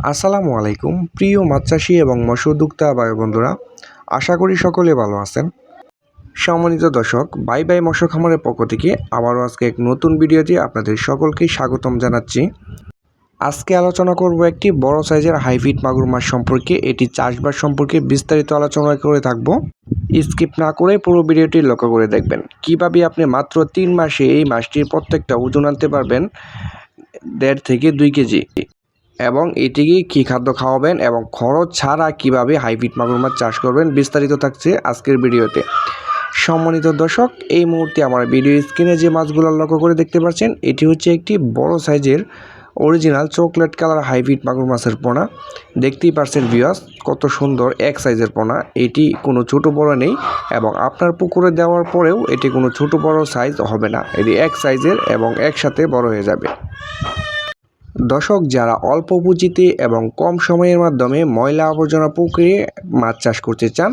আসসালামু আলাইকুম প্রিয় মাছ চাষি এবং মৎস্য উদ্যোক্তা ভাই বন্ধুরা, আশা করি সকলে ভালো আছেন। সম্মানিত দর্শক, বাই বাই মৎস্য খামারের পক্ষ থেকে আবারও আজকে এক নতুন ভিডিওতে আপনাদের সকলকেই স্বাগতম জানাচ্ছি। আজকে আলোচনা করব একটি বড় সাইজের হাইব্রিড মাগুর মাছ সম্পর্কে। এটি চাষবাস সম্পর্কে বিস্তারিত আলোচনা করে থাকব। স্কিপ না করে পুরো ভিডিওটি লক্ষ্য করে দেখবেন। কিভাবে আপনি মাত্র 3 মাসে এই মাছটির প্রত্যেকটা ওজন আনতে পারবেন 1.5 থেকে 2 কেজি, এবং এটিকে কী খাদ্য খাওয়াবেন এবং খরচ ছাড়া কিভাবে হাইব্রিড মাগুর মাছ চাষ করবেন, বিস্তারিত থাকছে আজকের ভিডিওতে। সম্মানিত দর্শক, এই মুহূর্তে আমার ভিডিও স্ক্রিনে যে মাছগুলো লক্ষ্য করে দেখতে পাচ্ছেন, এটি হচ্ছে একটি বড় সাইজের অরিজিনাল চকলেট কালার হাইব্রিড মাগুর মাছের পোনা। দেখতেই পাচ্ছেন ভিউয়ার্স, কত সুন্দর এক সাইজের পোনা। এটি কোনো ছোট বড় নেই এবং আপনার পুকুরে দেওয়ার পরেও এটি কোনো ছোট বড় সাইজ হবে না, এটি এক সাইজের এবং একসাথে বড় হয়ে যাবে। দর্শক, যারা অল্প পুঁজিতে এবং কম সময়ের মাধ্যমে ময়লা আবর্জনা পুকুরে মাছ চাষ করতে চান,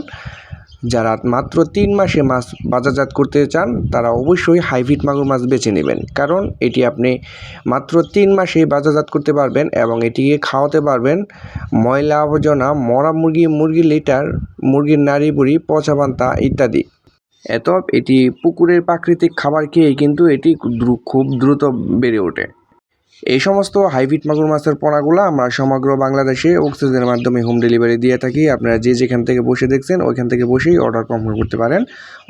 যারা মাত্র 3 মাসে মাছ বাজারজাত করতে চান, তারা অবশ্যই হাইব্রিড মাগুর মাছ বেছে নেবেন। কারণ এটি আপনি মাত্র 3 মাসে বাজারজাত করতে পারবেন এবং এটিকে খাওয়াতে পারবেন ময়লা আবর্জনা, মরা মুরগি, মুরগির লিটার, মুরগির নাড়ি বুড়ি, পচা পান্তা ইত্যাদি। এটি পুকুরের প্রাকৃতিক খাবার খেয়ে কিন্তু এটি খুব দ্রুত বেড়ে ওঠে। এই সমস্ত হাইব্রিড মাগুর মাছের পোনাগুলো আমরা সমগ্র বাংলাদেশে অক্সিজেনের মাধ্যমে হোম ডেলিভারি দিয়ে থাকি। আপনারা যে যেখান থেকে বসে দেখছেন ওইখান থেকে বসেই অর্ডার কনফার্ম করতে পারেন।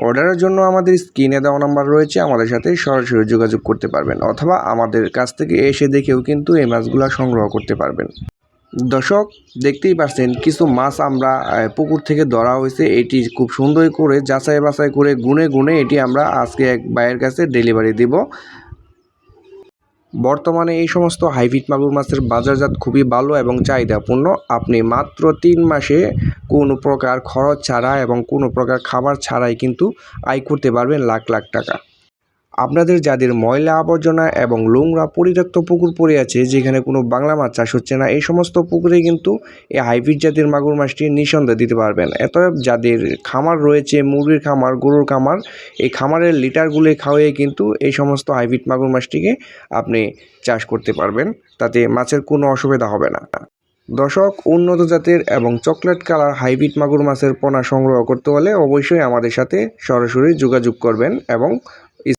অর্ডারের জন্য আমাদের স্ক্রিনে দেওয়া নাম্বার রয়েছে, আমাদের সাথে সরাসরি যোগাযোগ করতে পারবেন, অথবা আমাদের কাছ থেকে এসে দেখেও কিন্তু এই মাছগুলো সংগ্রহ করতে পারবেন। দর্শক, দেখতেই পাচ্ছেন কিছু মাছ আমরা পুকুর থেকে ধরা হয়েছে। এটি খুব সুন্দর করে যাচাই বাছাই করে গুনে গুনে এটি আমরা আজকে এক ভাইয়ের কাছে ডেলিভারি দিব। বর্তমানে এই সমস্ত হাইব্রিড মাগুর মাছের বাজারজাত খুবই ভালো এবং চাহিদাপূর্ণ। আপনি মাত্র 3 মাসে কোনো প্রকার খরচ ছাড়া এবং কোনো প্রকার খাবার ছাড়াই কিন্তু আয় করতে পারবেন লাখ লাখ টাকা। আপনাদের যাদের ময়লা আবর্জনা এবং নোংরা পরিত্যক্ত পুকুর পড়ে আছে, যেখানে কোনো বাংলা মাছ চাষ হচ্ছে না, এই সমস্ত পুকুরে কিন্তু এই হাইব্রিড জাতের মাগুর মাছটি নিঃসন্দেহে দিতে পারবেন। যাদের খামার রয়েছে, মুরগির খামার, গরুর খামার, এই খামারের লিটারগুলো খাওয়াই কিন্তু এই সমস্ত হাইব্রিড মাগুর মাছটিকে আপনি চাষ করতে পারবেন, তাতে মাছের কোনো অসুবিধা হবে না। দর্শক, উন্নত জাতের এবং চকলেট কালার হাইব্রিড মাগুর মাছের পোনা সংগ্রহ করতে হলে অবশ্যই আমাদের সাথে সরাসরি যোগাযোগ করবেন এবং